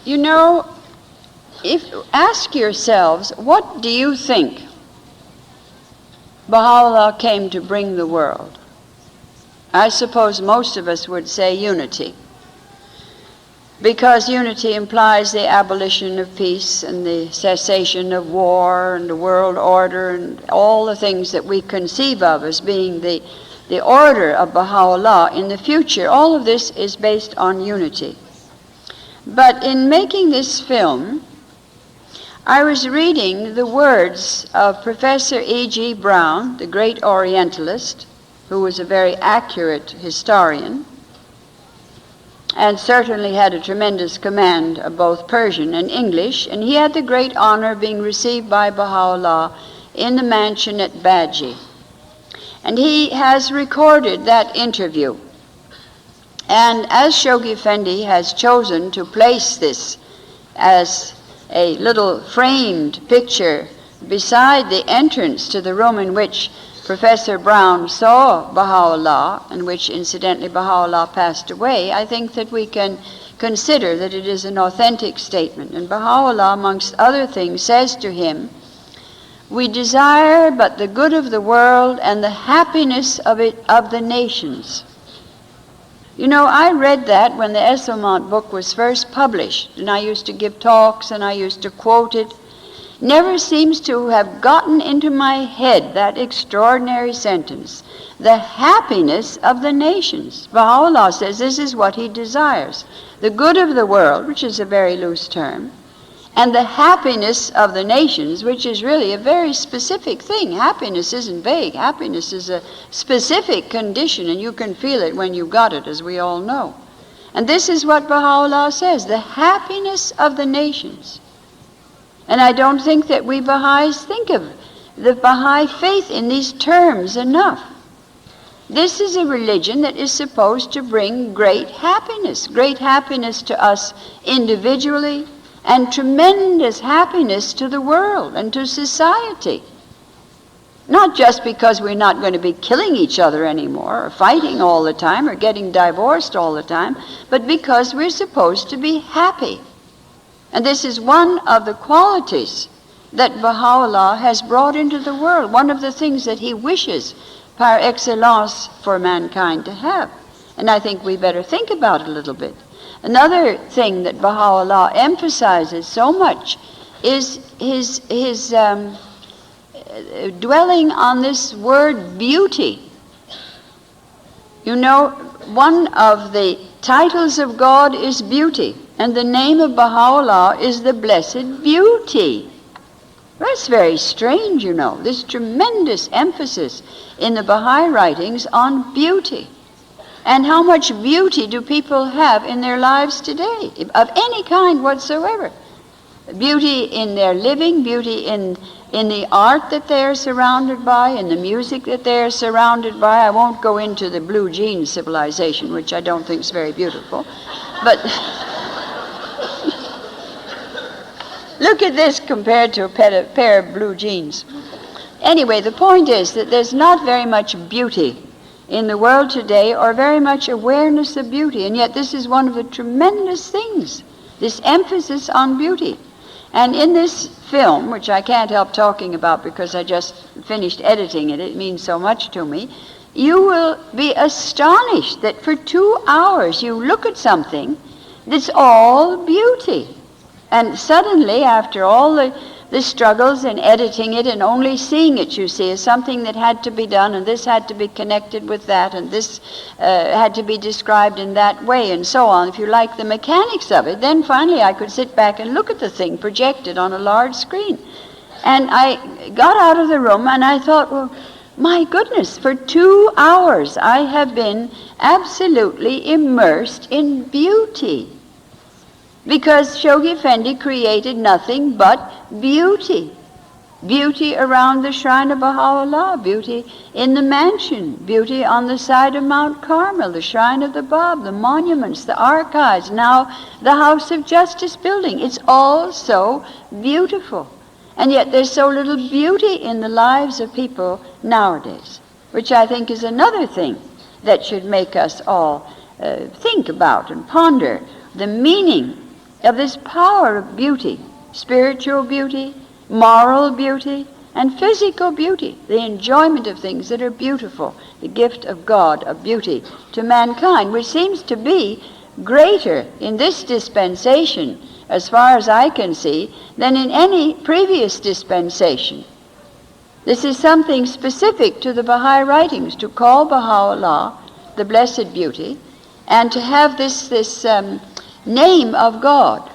You know, ask yourselves, what do you think Baha'u'llah came to bring the world? I suppose most of us would say unity, because unity implies the abolition of peace and the cessation of war and the world order and all the things that we conceive of as being the order of Baha'u'llah in the future. All of this is based on unity. But in making this film, I was reading the words of Professor E.G. Brown, the great Orientalist, who was a very accurate historian, and certainly had a tremendous command of both Persian and English, and he had the great honor of being received by Baha'u'llah in the mansion at Baji. And he has recorded that interview. And as Shoghi Effendi has chosen to place this as a little framed picture beside the entrance to the room in which Professor Brown saw Baha'u'llah, and which incidentally Baha'u'llah passed away, I think that we can consider that it is an authentic statement. And Baha'u'llah, amongst other things, says to him, "We desire but the good of the world and the happiness of the nations." You know, I read that when the Esselmont book was first published, and I used to give talks and I used to quote it. Never seems to have gotten into my head that extraordinary sentence, the happiness of the nations. Baha'u'llah says this is what he desires, the good of the world, which is a very loose term, and the happiness of the nations, which is really a very specific thing. Happiness isn't vague. Happiness is a specific condition, and you can feel it when you got it, as we all know. And this is what Baha'u'llah says, the happiness of the nations. And I don't think that we Baha'is think of the Baha'i faith in these terms enough. This is a religion that is supposed to bring great happiness to us individually, and tremendous happiness to the world and to society. Not just because we're not going to be killing each other anymore, or fighting all the time, or getting divorced all the time, but because we're supposed to be happy. And this is one of the qualities that Baha'u'llah has brought into the world, one of the things that he wishes par excellence for mankind to have. And I think we better think about it a little bit. Another thing that Baha'u'llah emphasizes so much is his dwelling on this word beauty. You know, one of the titles of God is beauty, and the name of Baha'u'llah is the Blessed Beauty. That's very strange, you know, this tremendous emphasis in the Baha'i writings on beauty. And how much beauty do people have in their lives today, of any kind whatsoever? Beauty in their living, beauty in the art that they are surrounded by, in the music that they are surrounded by. I won't go into the blue jeans civilization, which I don't think is very beautiful. But look at this compared to a pair of blue jeans. Anyway, the point is that there's not very much beauty in the world today, or very much awareness of beauty, and yet this is one of the tremendous things, this emphasis on beauty. And in this film, which I can't help talking about because I just finished editing it, it means so much to me, you will be astonished that for 2 hours you look at something that's all beauty. And suddenly, after all the struggles in editing it and only seeing it, you see, as something that had to be done, and this had to be connected with that, and this had to be described in that way, and so on. If you like the mechanics of it, then finally I could sit back and look at the thing projected on a large screen. And I got out of the room and I thought, well, my goodness, for 2 hours I have been absolutely immersed in beauty. Because Shoghi Effendi created nothing but beauty. Beauty around the shrine of Baha'u'llah, beauty in the mansion, beauty on the side of Mount Carmel, the shrine of the Bab, the monuments, the archives, now the House of Justice building. It's all so beautiful. And yet there's so little beauty in the lives of people nowadays, which I think is another thing that should make us all think about and ponder the meaning of this power of beauty, spiritual beauty, moral beauty, and physical beauty, the enjoyment of things that are beautiful, the gift of God of beauty to mankind, which seems to be greater in this dispensation, as far as I can see, than in any previous dispensation. This is something specific to the Baha'i writings, to call Baha'u'llah the Blessed Beauty, and to have this name of God,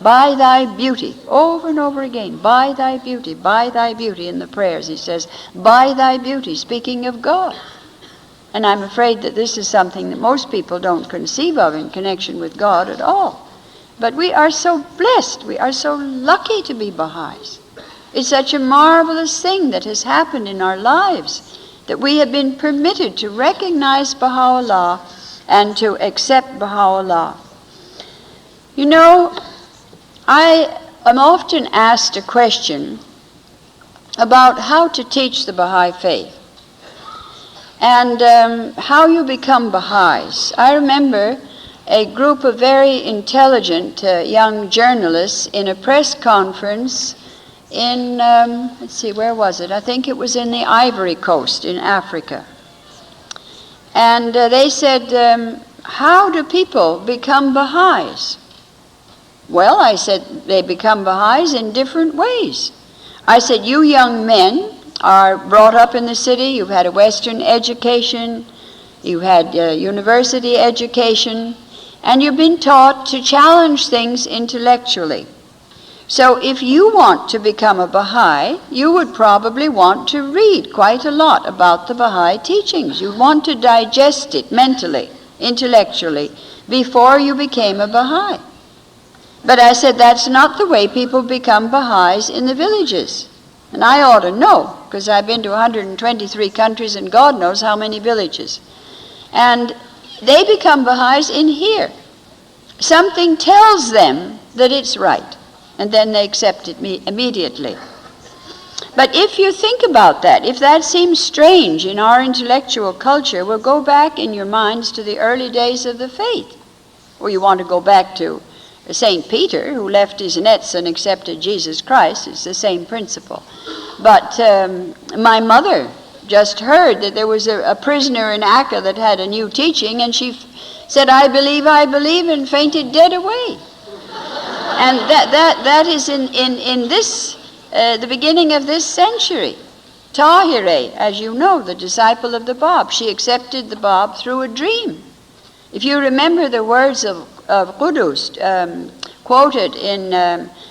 by thy beauty, over and over again, by thy beauty in the prayers. He says, by thy beauty, speaking of God. And I'm afraid that this is something that most people don't conceive of in connection with God at all. But we are so blessed, we are so lucky to be Baha'is. It's such a marvelous thing that has happened in our lives, that we have been permitted to recognize Baha'u'llah and to accept Baha'u'llah. You know, I am often asked a question about how to teach the Baha'i faith and how you become Baha'is. I remember a group of very intelligent young journalists in a press conference in, let's see, where was it? I think it was in the Ivory Coast in Africa. And they said, how do people become Baha'is? Well, I said, they become Baha'is in different ways. I said, you young men are brought up in the city, you've had a Western education, you've had university education, and you've been taught to challenge things intellectually. So if you want to become a Baha'i, you would probably want to read quite a lot about the Baha'i teachings. You'd want to digest it mentally, intellectually, before you became a Baha'i. But I said, that's not the way people become Baha'is in the villages. And I ought to know, because I've been to 123 countries and God knows how many villages. And they become Baha'is in here. Something tells them that it's right, and then they accept it immediately. But if you think about that, if that seems strange in our intellectual culture, well, go back in your minds to the early days of the faith. Or you want to go back to St. Peter, who left his nets and accepted Jesus Christ. It's the same principle. But my mother just heard that there was a prisoner in Akka that had a new teaching, and she said, I believe, and fainted dead away. And that is in this, the beginning of this century. Tahireh, as you know, the disciple of the Bab, she accepted the Bab through a dream. If you remember the words of Qudus quoted in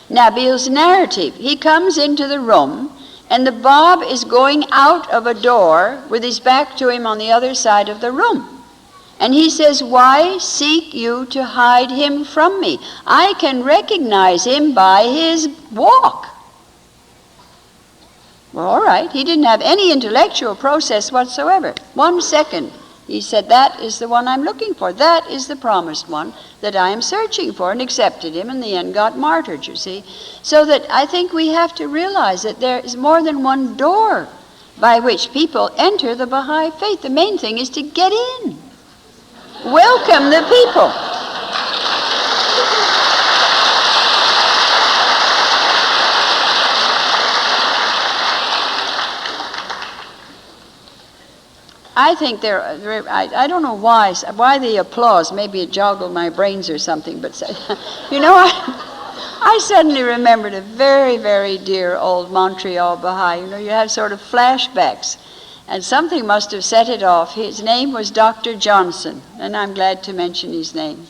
Nabil's narrative, he comes into the room and the Bab is going out of a door with his back to him on the other side of the room. And he says, why seek you to hide him from me? I can recognize him by his walk. Well, all right, he didn't have any intellectual process whatsoever. 1 second. He said, that is the one I'm looking for. That is the promised one that I am searching for, and accepted him, in the end got martyred, you see. So that I think we have to realize that there is more than one door by which people enter the Baha'i faith. The main thing is to get in. Welcome the people. I think I don't know why the applause, maybe it joggled my brains or something, but you know, I suddenly remembered a very, very dear old Montreal Baha'i. You know, you have sort of flashbacks, and something must have set it off. His name was Dr. Johnson, and I'm glad to mention his name.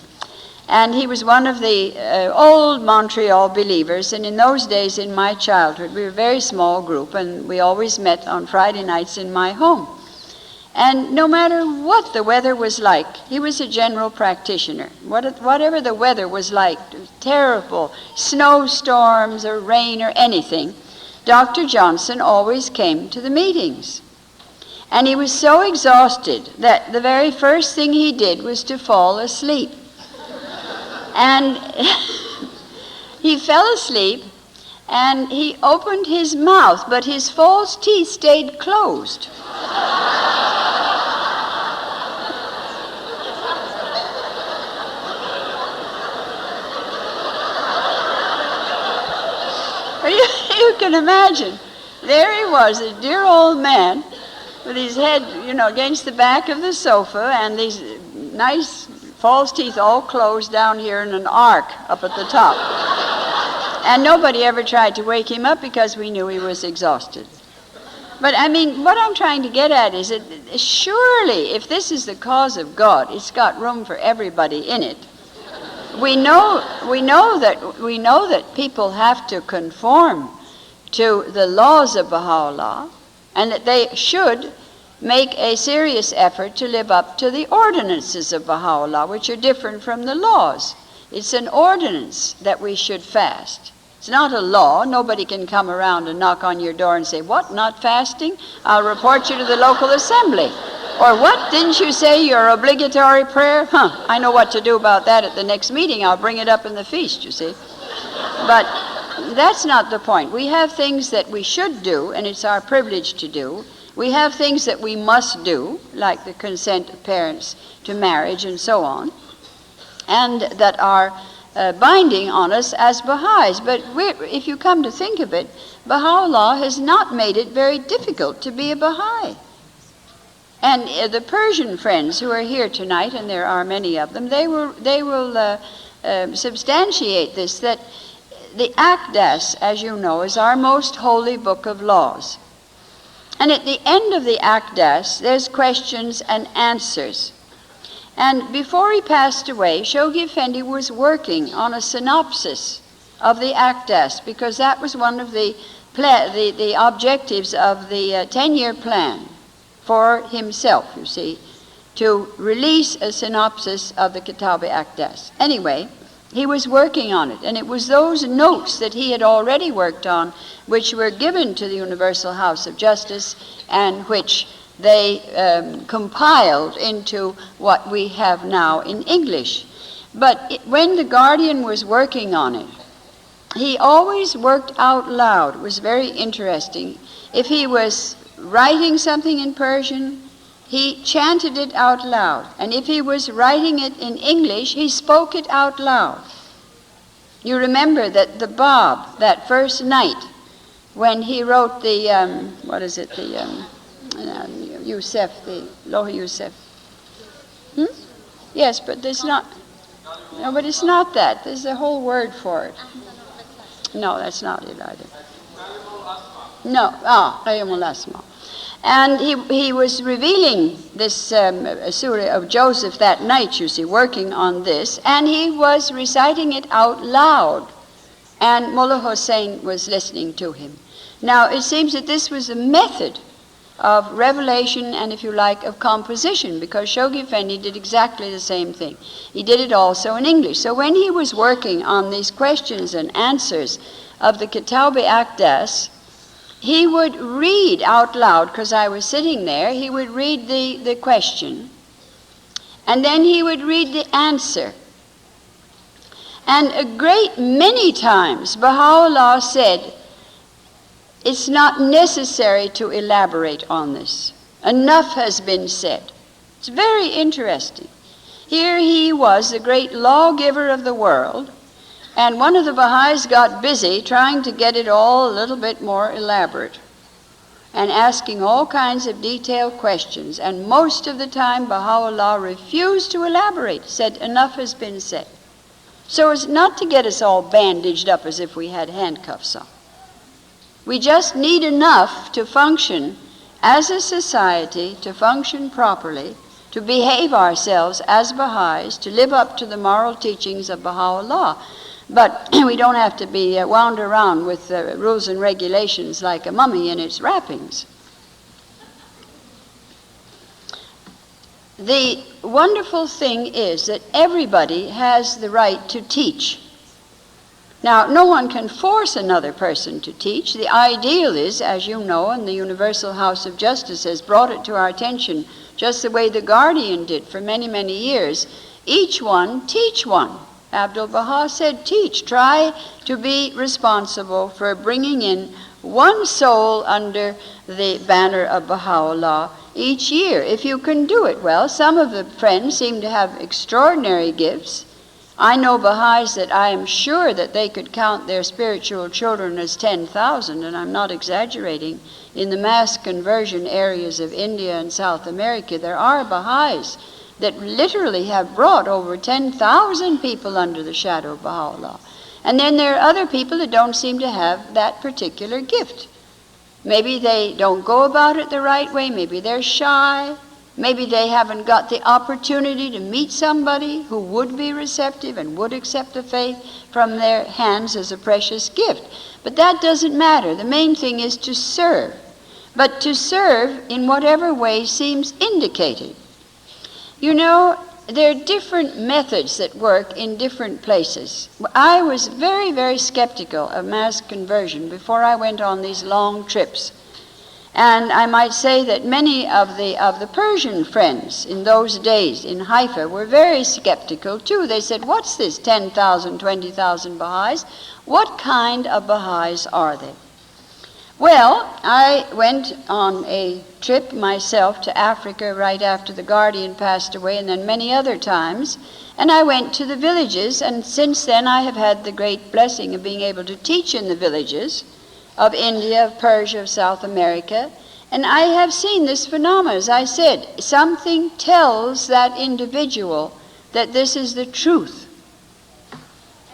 And he was one of the old Montreal believers, and in those days in my childhood, we were a very small group, and we always met on Friday nights in my home. And no matter what the weather was like, he was a general practitioner. Whatever the weather was like, terrible snowstorms or rain or anything, Dr. Johnson always came to the meetings. And he was so exhausted that the very first thing he did was to fall asleep. And he fell asleep, and he opened his mouth, but his false teeth stayed closed. can imagine. There he was, a dear old man, with his head, against the back of the sofa, and these nice false teeth all closed down here in an arc up at the top. And nobody ever tried to wake him up because we knew he was exhausted. But I mean, what I'm trying to get at is that surely, if this is the cause of God, it's got room for everybody in it. We know that people have to conform to the laws of Baha'u'llah, and that they should make a serious effort to live up to the ordinances of Baha'u'llah, which are different from the laws. It's an ordinance that we should fast. It's not a law. Nobody can come around and knock on your door and say, "What, not fasting? I'll report you to the local assembly." Or, "What, didn't you say your obligatory prayer? I know what to do about that at the next meeting. I'll bring it up in the feast," you see. But that's not the point. We have things that we should do, and it's our privilege to do. We have things that we must do, like the consent of parents to marriage and so on, and that are binding on us as Baha'is. But if you come to think of it, Baha'u'llah has not made it very difficult to be a Baha'i. And the Persian friends who are here tonight, and there are many of them, they will substantiate this, that the Aqdas, as you know, is our most holy book of laws. And at the end of the Aqdas, there's questions and answers. And before he passed away, Shoghi Effendi was working on a synopsis of the Aqdas, because that was one of the objectives of the 10-year plan for himself, you see, to release a synopsis of the Kitab-i-Aqdas. Anyway, he was working on it, and it was those notes that he had already worked on which were given to the Universal House of Justice, and which they compiled into what we have now in English. But when the Guardian was working on it, he always worked out loud. It was very interesting. If he was writing something in Persian, he chanted it out loud. And if he was writing it in English, he spoke it out loud. You remember that the Bab, that first night, when he wrote the, Yusuf, the Lohi Yusuf. Yes, but there's not, no, but it's not that. There's a whole word for it. No, that's not it either. No, Qayyamul Asma. And he was revealing this surah of Joseph that night, you see, working on this, and he was reciting it out loud, and Mullah Hussein was listening to him. Now, it seems that this was a method of revelation and, if you like, of composition, because Shoghi Effendi did exactly the same thing. He did it also in English. So when he was working on these questions and answers of the Kitab-i-Aqdas, he would read out loud, because I was sitting there, he would read the question, and then he would read the answer. And a great many times Baha'u'llah said, it's not necessary to elaborate on this. Enough has been said. It's very interesting. Here he was, the great lawgiver of the world, and one of the Baha'is got busy trying to get it all a little bit more elaborate and asking all kinds of detailed questions. And most of the time Baha'u'llah refused to elaborate, said enough has been said. So as not to get us all bandaged up as if we had handcuffs on. We just need enough to function as a society, to function properly, to behave ourselves as Baha'is, to live up to the moral teachings of Baha'u'llah. But we don't have to be wound around with rules and regulations like a mummy in its wrappings. The wonderful thing is that everybody has the right to teach. Now, no one can force another person to teach. The ideal is, as you know, and the Universal House of Justice has brought it to our attention, just the way the Guardian did for many, many years, each one teach one. Amatu'l-Bahá said, teach, try to be responsible for bringing in one soul under the banner of Baha'u'llah each year, if you can do it well. Some of the friends seem to have extraordinary gifts. I know Baha'is that I am sure that they could count their spiritual children as 10,000, and I'm not exaggerating. In the mass conversion areas of India and South America, there are Baha'is that literally have brought over 10,000 people under the shadow of Baha'u'llah. And then there are other people that don't seem to have that particular gift. Maybe they don't go about it the right way, maybe they're shy, maybe they haven't got the opportunity to meet somebody who would be receptive and would accept the faith from their hands as a precious gift. But that doesn't matter. The main thing is to serve. But to serve in whatever way seems indicated. You know, there are different methods that work in different places. I was very, very skeptical of mass conversion before I went on these long trips. And I might say that many of the Persian friends in those days in Haifa were very skeptical too. They said, what's this 10,000, 20,000 Baha'is? What kind of Baha'is are they? Well, I went on a trip myself to Africa right after the guardian passed away, and then many other times. And I went to the villages, and since then I have had the great blessing of being able to teach in the villages of India, of Persia, of South America. And I have seen this phenomenon. As I said, something tells that individual that this is the truth.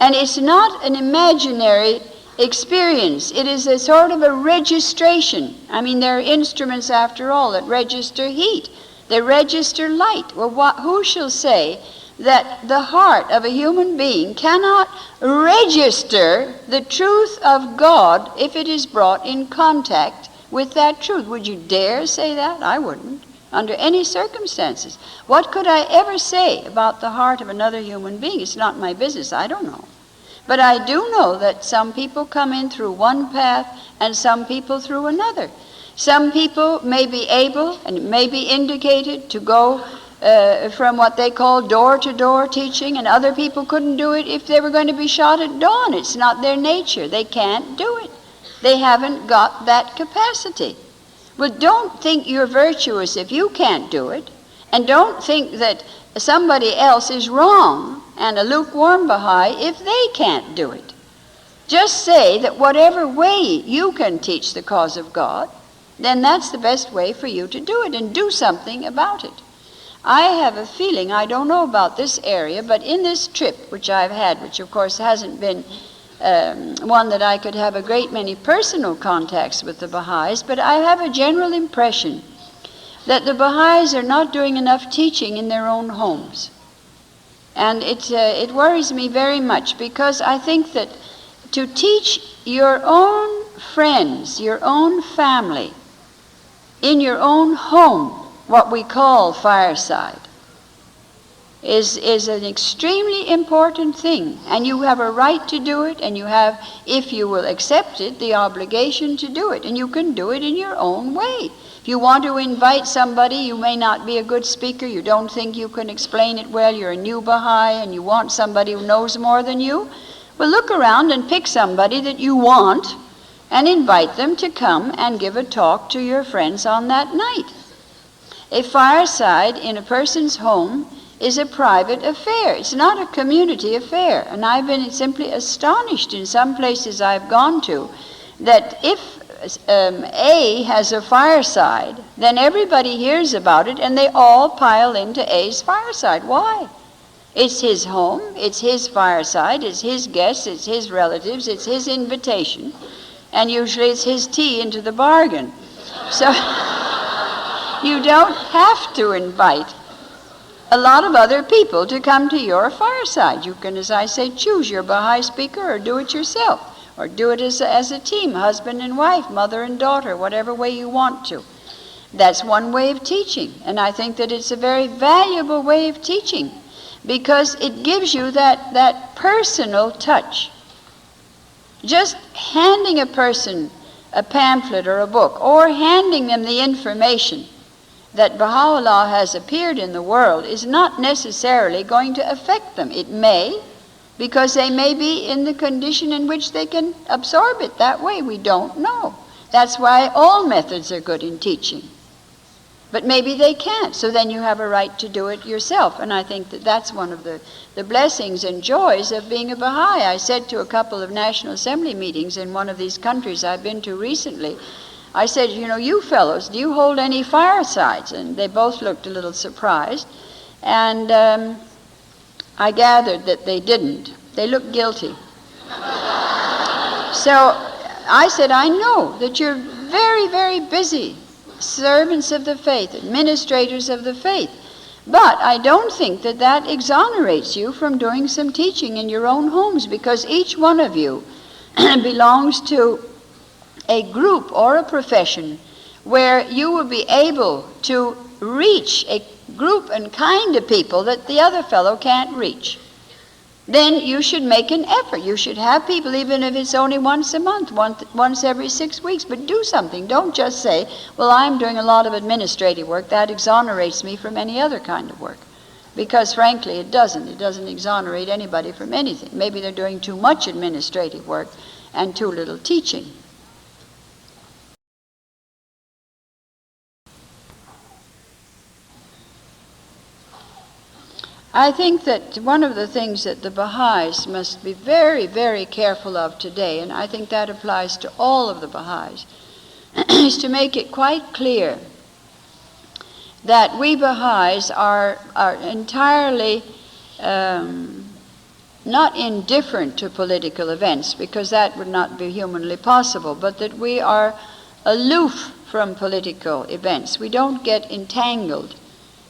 And it's not an imaginary experience. It is a sort of a registration. I mean, there are instruments, after all, that register heat. They register light. Well, who shall say that the heart of a human being cannot register the truth of God if it is brought in contact with that truth? Would you dare say that? I wouldn't, under any circumstances. What could I ever say about the heart of another human being? It's not my business. I don't know. But I do know that some people come in through one path and some people through another. Some people may be able and may be indicated to go from what they call door-to-door teaching, and other people couldn't do it if they were going to be shot at dawn. It's not their nature. They can't do it. They haven't got that capacity. Well, don't think you're virtuous if you can't do it, and don't think that somebody else is wrong and a lukewarm Baha'i if they can't do it. Just say that whatever way you can teach the cause of God, then that's the best way for you to do it, and do something about it. I have a feeling, I don't know about this area, but in this trip which I've had, which of course hasn't been one that I could have a great many personal contacts with the Baha'is, but I have a general impression that the Baha'is are not doing enough teaching in their own homes. And it worries me very much, because I think that to teach your own friends, your own family, in your own home, what we call fireside, is an extremely important thing. And you have a right to do it, and you have, if you will accept it, the obligation to do it. And you can do it in your own way. If you want to invite somebody, you may not be a good speaker, you don't think you can explain it well, you're a new Baha'i, and you want somebody who knows more than you, well, look around and pick somebody that you want and invite them to come and give a talk to your friends on that night. A fireside in a person's home is a private affair. It's not a community affair. And I've been simply astonished in some places I've gone to that if A has a fireside, then everybody hears about it and they all pile into A's fireside. Why? It's his home, it's his fireside, it's his guests, it's his relatives, it's his invitation, and usually it's his tea into the bargain. So you don't have to invite a lot of other people to come to your fireside. You can, as I say, choose your Baha'i speaker or do it yourself. Or do it as a team, husband and wife, mother and daughter, whatever way you want to. That's one way of teaching. And I think that it's a very valuable way of teaching, because it gives you that personal touch. Just handing a person a pamphlet or a book, or handing them the information that Baha'u'llah has appeared in the world, is not necessarily going to affect them. It may, because they may be in the condition in which they can absorb it that way. We don't know. That's why all methods are good in teaching. But maybe they can't, so then you have a right to do it yourself. And I think that that's one of the blessings and joys of being a Baha'i. I said to a couple of National Assembly meetings in one of these countries I've been to recently, I said, you know, you fellows, do you hold any firesides? And they both looked a little surprised. And I gathered that they didn't. They looked guilty. So I said, I know that you're very, very busy servants of the faith, administrators of the faith. But I don't think that that exonerates you from doing some teaching in your own homes, because each one of you belongs to a group or a profession where you will be able to reach a group and kind of people that the other fellow can't reach. Then you should make an effort. You should have people, even if it's only once a month, once every 6 weeks, but do something. Don't just say, well, I'm doing a lot of administrative work. That exonerates me from any other kind of work. Because frankly, it doesn't. It doesn't exonerate anybody from anything. Maybe they're doing too much administrative work and too little teaching. I think that one of the things that the Baha'is must be very, very careful of today, and I think that applies to all of the Baha'is, is to make it quite clear that we Baha'is are entirely not indifferent to political events, because that would not be humanly possible, but that we are aloof from political events. We don't get entangled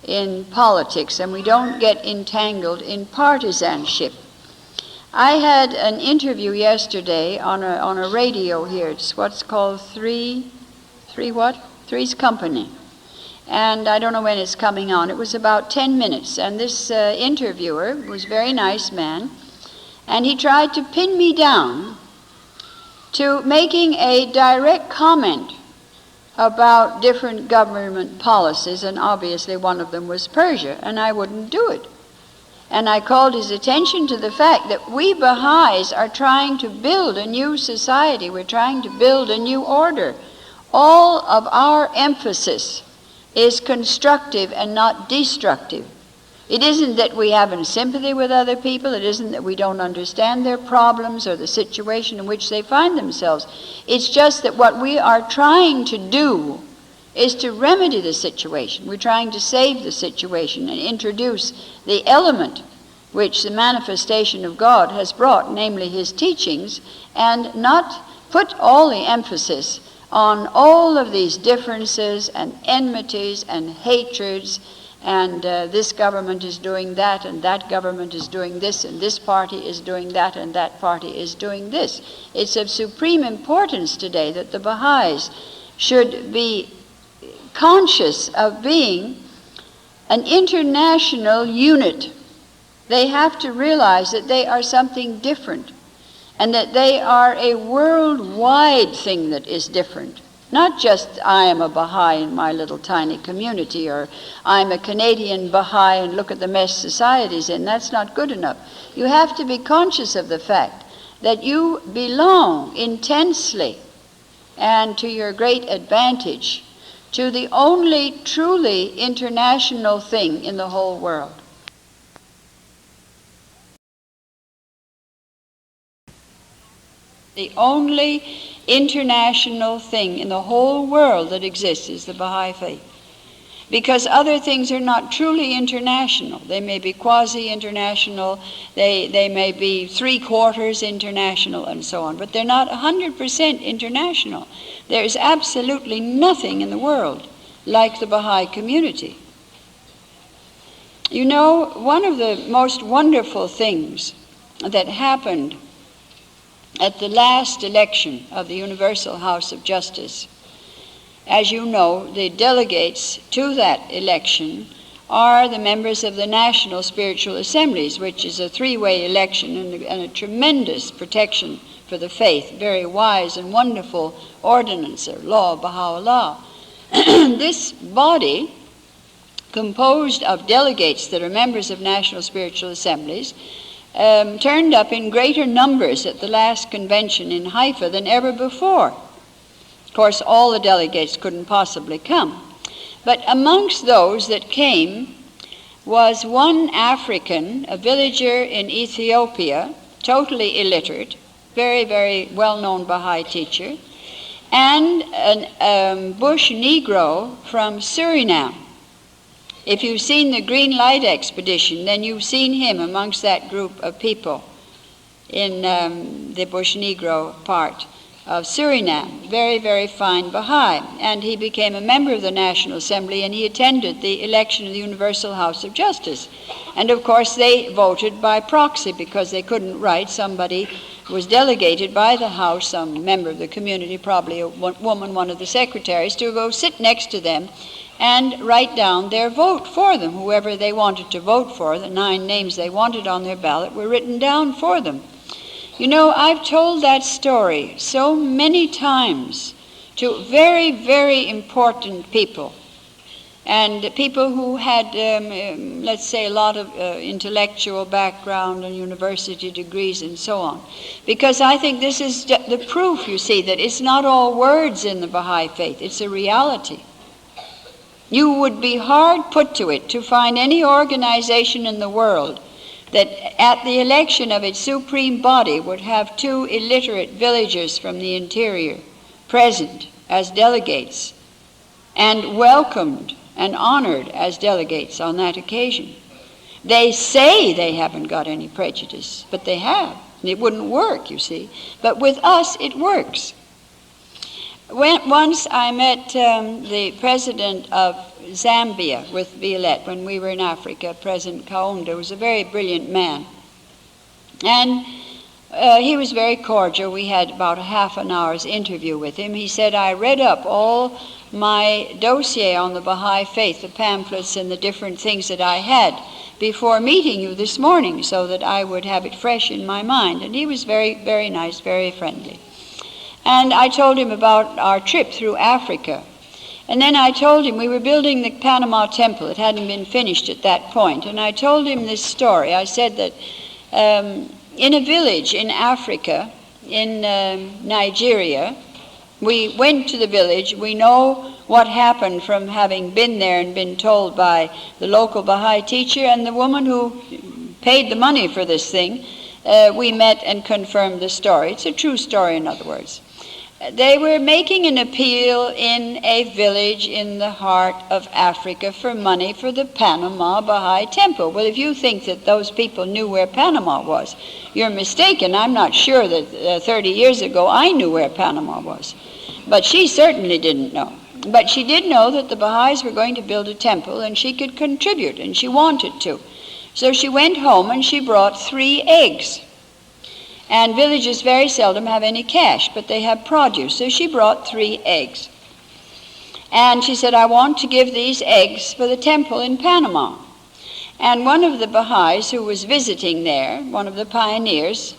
in politics, and we don't get entangled in partisanship. I had an interview yesterday on a radio here. It's what's called Three's Company. And I don't know when it's coming on. It was about 10 minutes. And this interviewer was a very nice man. And he tried to pin me down to making a direct comment about different government policies, and obviously one of them was Persia, and I wouldn't do it. And I called his attention to the fact that we Baha'is are trying to build a new society. We're trying to build a new order. All of our emphasis is constructive and not destructive. It isn't that we haven't sympathy with other people. It isn't that we don't understand their problems or the situation in which they find themselves. It's just that what we are trying to do is to remedy the situation. We're trying to save the situation and introduce the element which the manifestation of God has brought, namely His teachings, and not put all the emphasis on all of these differences and enmities and hatreds, and this government is doing that, and that government is doing this, and this party is doing that, and that party is doing this. It's of supreme importance today that the Baha'is should be conscious of being an international unit. They have to realize that they are something different, and that they are a worldwide thing that is different. Not just, I am a Baha'i in my little tiny community, or I'm a Canadian Baha'i and look at the mess society's in. That's not good enough. You have to be conscious of the fact that you belong intensely and to your great advantage to the only truly international thing in the whole world. The only international thing in the whole world that exists is the Baha'i faith. Because other things are not truly international. They may be quasi-international, they may be three-quarters international, and so on, but they're not 100% international. There is absolutely nothing in the world like the Baha'i community. You know, one of the most wonderful things that happened at the last election of the Universal House of Justice, as you know, the delegates to that election are the members of the National Spiritual Assemblies, which is a three-way election and a tremendous protection for the faith, very wise and wonderful ordinance or law of Baha'u'llah. This body, composed of delegates that are members of National Spiritual Assemblies, turned up in greater numbers at the last convention in Haifa than ever before. Of course, all the delegates couldn't possibly come. But amongst those that came was one African, a villager in Ethiopia, totally illiterate, very, very well-known Baha'i teacher, and a bush Negro from Suriname. If you've seen the Green Light Expedition, then you've seen him amongst that group of people in the bush Negro part of Suriname. Very, very fine Baha'i. And he became a member of the National Assembly, and he attended the election of the Universal House of Justice. And of course they voted by proxy because they couldn't write. Somebody was delegated by the House, some member of the community, probably a woman, one of the secretaries, to go sit next to them and write down their vote for them. Whoever they wanted to vote for, the 9 names they wanted on their ballot, were written down for them. You know, I've told that story so many times to very, very important people, and people who had, let's say, a lot of intellectual background and university degrees and so on. Because I think this is the proof, you see, that it's not all words in the Baha'i faith, it's a reality. You would be hard put to it to find any organization in the world that at the election of its supreme body would have 2 illiterate villagers from the interior present as delegates and welcomed and honored as delegates on that occasion. They say they haven't got any prejudice, but they have. It wouldn't work, you see. But with us, it works. Once I met the president of Zambia with Violette when we were in Africa, President Kaunda, was a very brilliant man. And he was very cordial. We had about a half an hour's interview with him. He said, I read up all my dossier on the Baha'i faith, the pamphlets and the different things that I had before meeting you this morning so that I would have it fresh in my mind. And he was very, very nice, very friendly. And I told him about our trip through Africa. And then I told him we were building the Panama Temple. It hadn't been finished at that point. And I told him this story. I said that in a village in Africa, in Nigeria, we went to the village. We know what happened from having been there and been told by the local Baha'i teacher and the woman who paid the money for this thing. We met and confirmed the story. It's a true story, in other words. They were making an appeal in a village in the heart of Africa for money for the Panama Baha'i Temple. Well, if you think that those people knew where Panama was, you're mistaken. I'm not sure that 30 years ago I knew where Panama was. But she certainly didn't know. But she did know that the Baha'is were going to build a temple and she could contribute, and she wanted to. So she went home and she brought 3 eggs. And villages very seldom have any cash, but they have produce. So she brought 3 eggs. And she said, I want to give these eggs for the temple in Panama. And one of the Baha'is who was visiting there, one of the pioneers,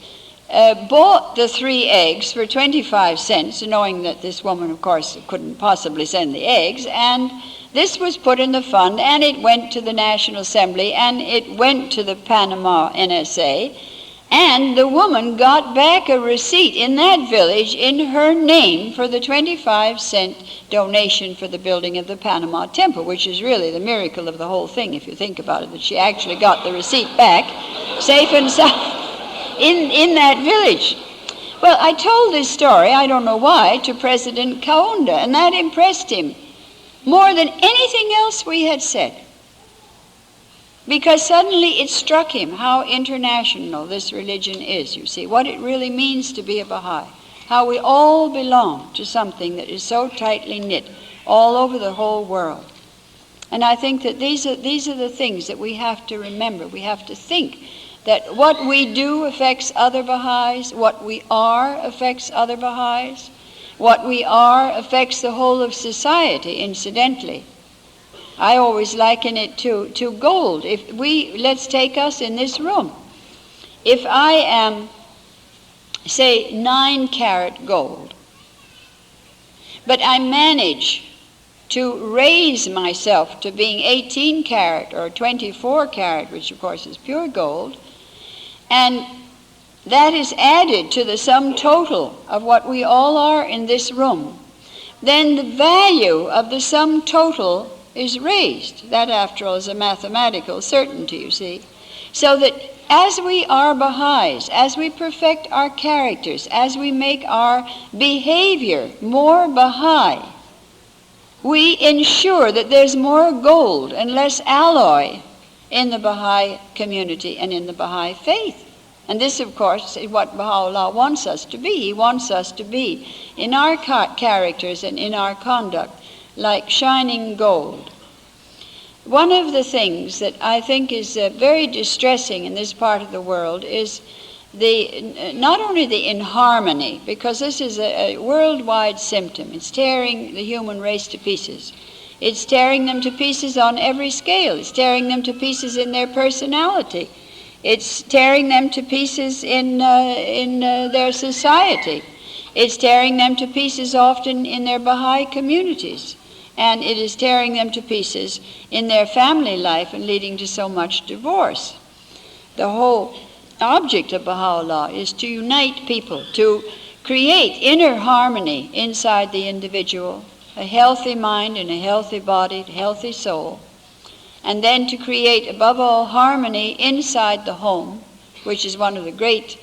bought the 3 eggs for 25 cents, knowing that this woman, of course, couldn't possibly send the eggs. And this was put in the fund, and it went to the National Assembly, and it went to the Panama NSA. And the woman got back a receipt in that village in her name for the 25-cent donation for the building of the Panama Temple, which is really the miracle of the whole thing, if you think about it, that she actually got the receipt back safe and sound in that village. Well, I told this story, I don't know why, to President Kaunda, and that impressed him more than anything else we had said. Because suddenly it struck him how international this religion is, you see, what it really means to be a Baha'i, how we all belong to something that is so tightly knit all over the whole world. And I think that these are the things that we have to remember. We have to think that what we do affects other Baha'is, what we are affects other Baha'is, what we are affects the whole of society, incidentally. I always liken it to gold. Let's take us in this room. If I am, say, 9-carat gold, but I manage to raise myself to being 18-carat or 24-carat, which of course is pure gold, and that is added to the sum total of what we all are in this room, then the value of the sum total is raised. That, after all, is a mathematical certainty, you see. So that as we are Baha'is, as we perfect our characters, as we make our behavior more Baha'i, we ensure that there's more gold and less alloy in the Baha'i community and in the Baha'i faith. And this, of course, is what Baha'u'llah wants us to be. He wants us to be, in our characters and in our conduct, like shining gold. One of the things that I think is very distressing in this part of the world is not only the inharmony, because this is a worldwide symptom. It's tearing the human race to pieces. It's tearing them to pieces on every scale. It's tearing them to pieces in their personality. It's tearing them to pieces in their society. It's tearing them to pieces often in their Baha'i communities. And it is tearing them to pieces in their family life and leading to so much divorce. The whole object of Baha'u'llah is to unite people, to create inner harmony inside the individual, a healthy mind and a healthy body, a healthy soul, and then to create, above all, harmony inside the home, which is one of the great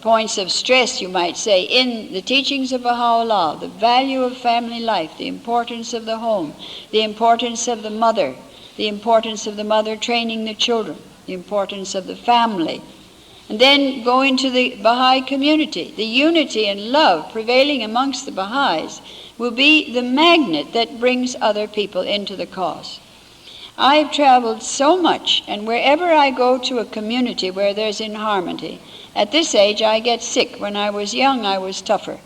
points of stress, you might say, in the teachings of Baha'u'llah, the value of family life, the importance of the home, the importance of the mother training the children, the importance of the family. And then go into the Baha'i community. The unity and love prevailing amongst the Baha'is will be the magnet that brings other people into the cause. I've traveled so much, and wherever I go to a community where there's inharmony, at this age I get sick. When I was young, I was tougher.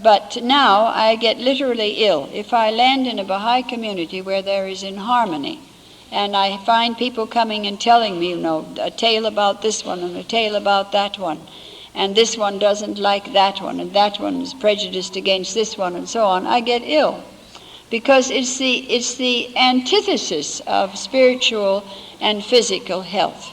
But now I get literally ill if I land in a Baha'i community where there is inharmony. And I find people coming and telling me, a tale about this one and a tale about that one. And this one doesn't like that one, and that one is prejudiced against this one, and so on. I get ill. Because it's the antithesis of spiritual and physical health.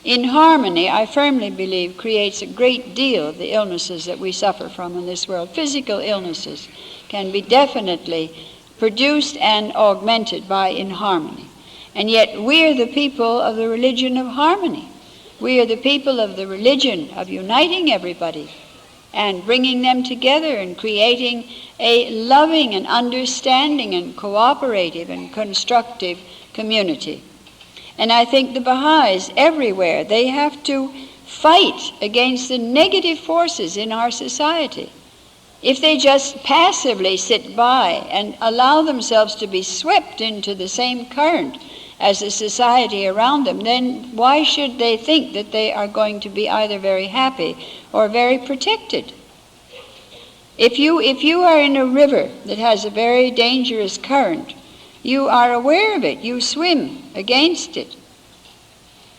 Inharmony, I firmly believe, creates a great deal of the illnesses that we suffer from in this world. Physical illnesses can be definitely produced and augmented by inharmony. And yet we are the people of the religion of harmony. We are the people of the religion of uniting everybody and bringing them together and creating a loving and understanding and cooperative and constructive community. And I think the Baha'is everywhere, they have to fight against the negative forces in our society. If they just passively sit by and allow themselves to be swept into the same current as the society around them, then why should they think that they are going to be either very happy or very protected? If you are in a river that has a very dangerous current, you are aware of it. You swim against it.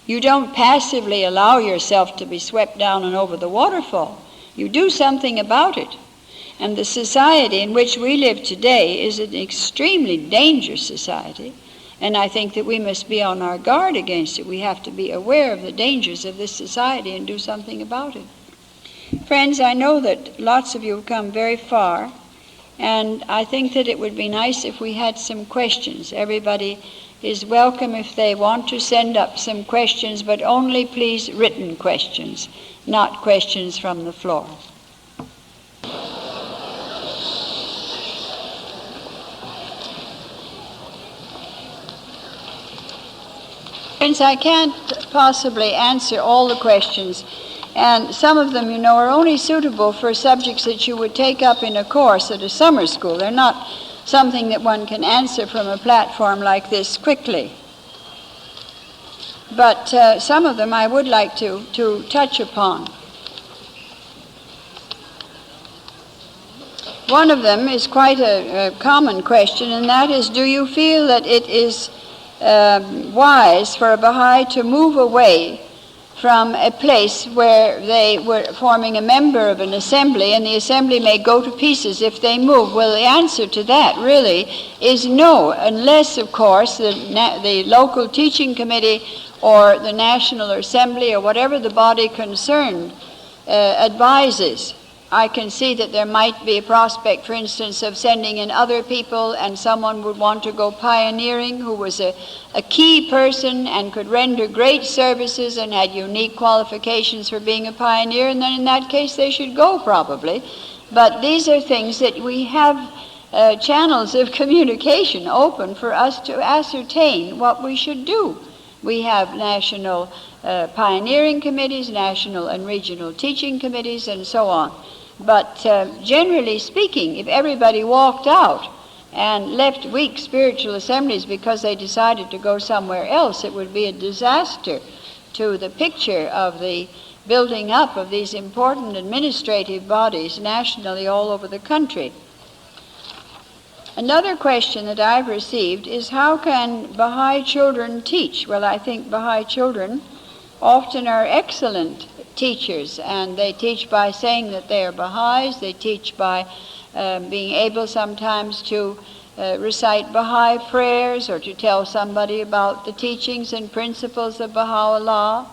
You don't passively allow yourself to be swept down and over the waterfall. You do something about it. And the society in which we live today is an extremely dangerous society. And I think that we must be on our guard against it. We have to be aware of the dangers of this society and do something about it. Friends, I know that lots of you have come very far, and I think that it would be nice if we had some questions. Everybody is welcome if they want to send up some questions, but only please written questions, not questions from the floor. Since I can't possibly answer all the questions, and some of them, are only suitable for subjects that you would take up in a course at a summer school. They're not something that one can answer from a platform like this quickly. But some of them I would like to touch upon. One of them is quite a common question, and that is, do you feel that it is wise for a Baha'i to move away from a place where they were forming a member of an assembly, and the assembly may go to pieces if they move? Well, the answer to that really is no, unless, of course, the local teaching committee or the National Assembly or whatever the body concerned advises I can see that there might be a prospect, for instance, of sending in other people, and someone would want to go pioneering who was a key person and could render great services and had unique qualifications for being a pioneer, and then in that case they should go probably. But these are things that we have channels of communication open for us to ascertain what we should do. We have national pioneering committees, national and regional teaching committees, and so on. But generally speaking, if everybody walked out and left weak spiritual assemblies because they decided to go somewhere else, it would be a disaster to the picture of the building up of these important administrative bodies nationally all over the country. Another question that I've received is, how can Baha'i children teach? Well, I think Baha'i children often are excellent teachers, and they teach by saying that they are Baha'is. They teach by being able sometimes to recite Baha'i prayers, or to tell somebody about the teachings and principles of Baha'u'llah,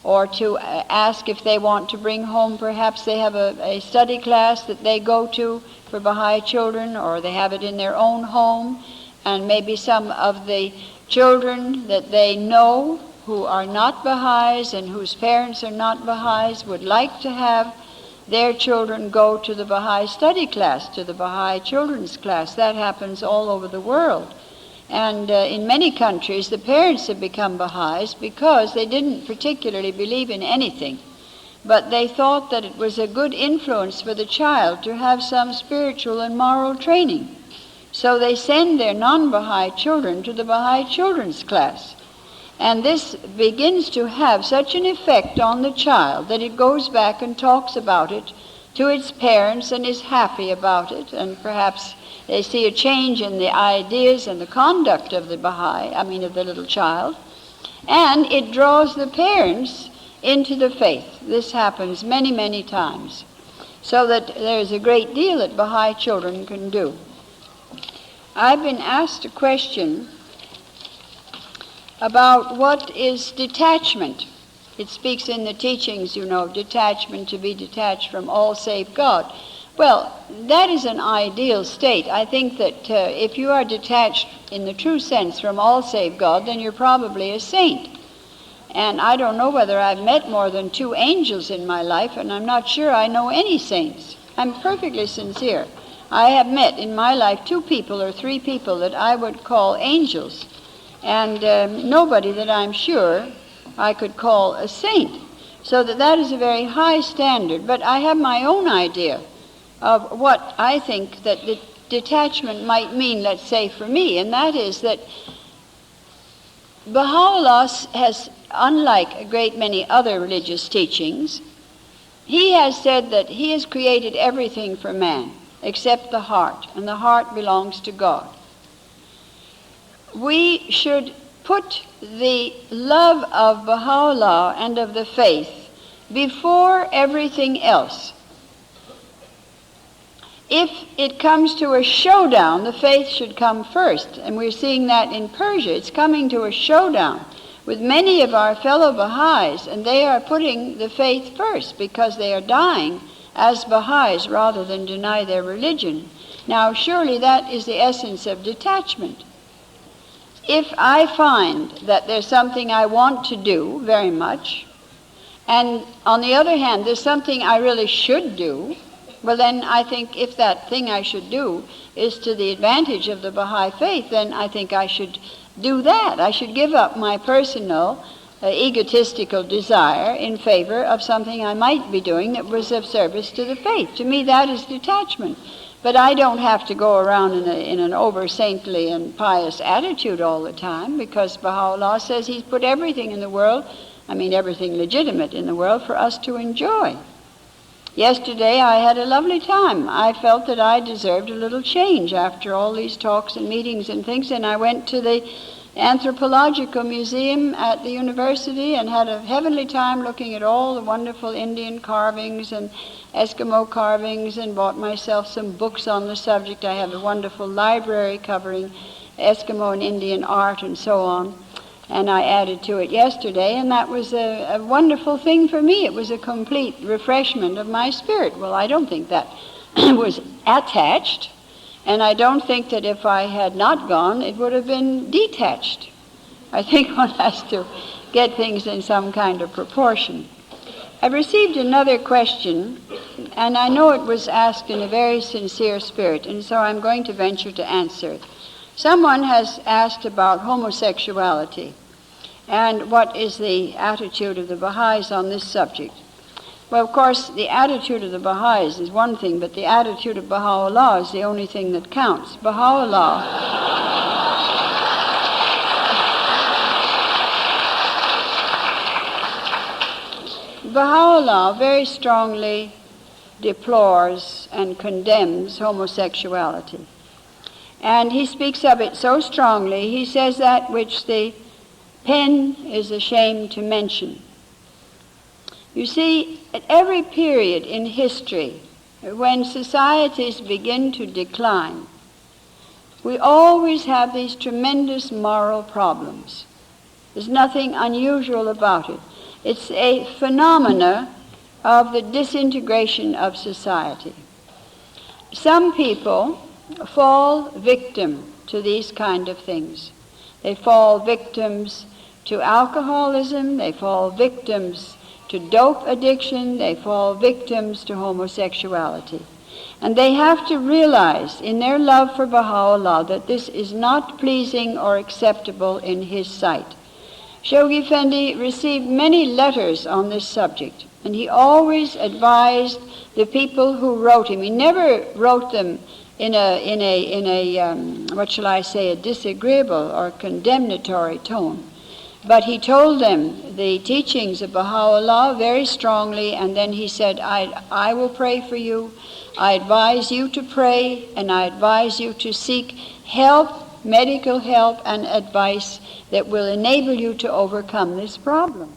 or to ask if they want to bring home, perhaps they have a study class that they go to for Baha'i children, or they have it in their own home, and maybe some of the children that they know who are not Baha'is and whose parents are not Baha'is would like to have their children go to the Baha'i study class, to the Baha'i children's class. That happens all over the world. And in many countries, the parents have become Baha'is because they didn't particularly believe in anything, but they thought that it was a good influence for the child to have some spiritual and moral training. So they send their non-Baha'i children to the Baha'i children's class. And this begins to have such an effect on the child that it goes back and talks about it to its parents and is happy about it, and perhaps they see a change in the ideas and the conduct of the of the little child, and it draws the parents into the faith. This happens many, many times, so that there's a great deal that Baha'i children can do. I've been asked a question about what is detachment. It speaks in the teachings, detachment, to be detached from all save God. Well, that is an ideal state. I think that if you are detached in the true sense from all save God, then you're probably a saint. And I don't know whether I've met more than 2 angels in my life, and I'm not sure I know any saints. I'm perfectly sincere. I have met in my life 2 people or 3 people that I would call angels, and nobody that I'm sure I could call a saint. So that is a very high standard. But I have my own idea of what I think that the detachment might mean, let's say, for me, and that is that Baha'u'llah has, unlike a great many other religious teachings, he has said that he has created everything for man except the heart, and the heart belongs to God. We should put the love of Baha'u'llah and of the faith before everything else. If it comes to a showdown, the faith should come first, and we're seeing that in Persia. It's coming to a showdown with many of our fellow Baha'is, and they are putting the faith first because they are dying as Baha'is rather than deny their religion. Now, surely that is the essence of detachment. If I find that there's something I want to do very much, and on the other hand, there's something I really should do, well, then I think if that thing I should do is to the advantage of the Baha'i faith, then I think I should do that. I should give up my personal egotistical desire in favor of something I might be doing that was of service to the faith. To me, that is detachment. But I don't have to go around in an over-saintly and pious attitude all the time, because Baha'u'llah says he's put everything in the world, everything legitimate in the world, for us to enjoy. Yesterday I had a lovely time. I felt that I deserved a little change after all these talks and meetings and things, and I went to the Anthropological Museum at the university and had a heavenly time looking at all the wonderful Indian carvings and Eskimo carvings, and bought myself some books on the subject. I have a wonderful library covering Eskimo and Indian art and so on. And I added to it yesterday, and that was a wonderful thing for me. It was a complete refreshment of my spirit. Well, I don't think that was attached, and I don't think that if I had not gone, it would have been detached. I think one has to get things in some kind of proportion. I've received another question, and I know it was asked in a very sincere spirit, and so I'm going to venture to answer it. Someone has asked about homosexuality and what is the attitude of the Baha'is on this subject. Well, of course, the attitude of the Baha'is is one thing, but the attitude of Baha'u'llah is the only thing that counts. Baha'u'llah very strongly deplores and condemns homosexuality. And he speaks of it so strongly, he says that which the pen is ashamed to mention. You see, at every period in history, when societies begin to decline, we always have these tremendous moral problems. There's nothing unusual about it. It's a phenomena of the disintegration of society. Some people fall victim to these kind of things. They fall victims to alcoholism, they fall victims to dope addiction, they fall victims to homosexuality. And they have to realize in their love for Baha'u'llah that this is not pleasing or acceptable in his sight. Shoghi Effendi received many letters on this subject, and he always advised the people who wrote him. He never wrote them in a what shall I say, a disagreeable or condemnatory tone. But he told them the teachings of Baha'u'llah very strongly, and then he said, I will pray for you. I advise you to pray, and I advise you to seek help, medical help and advice that will enable you to overcome this problem.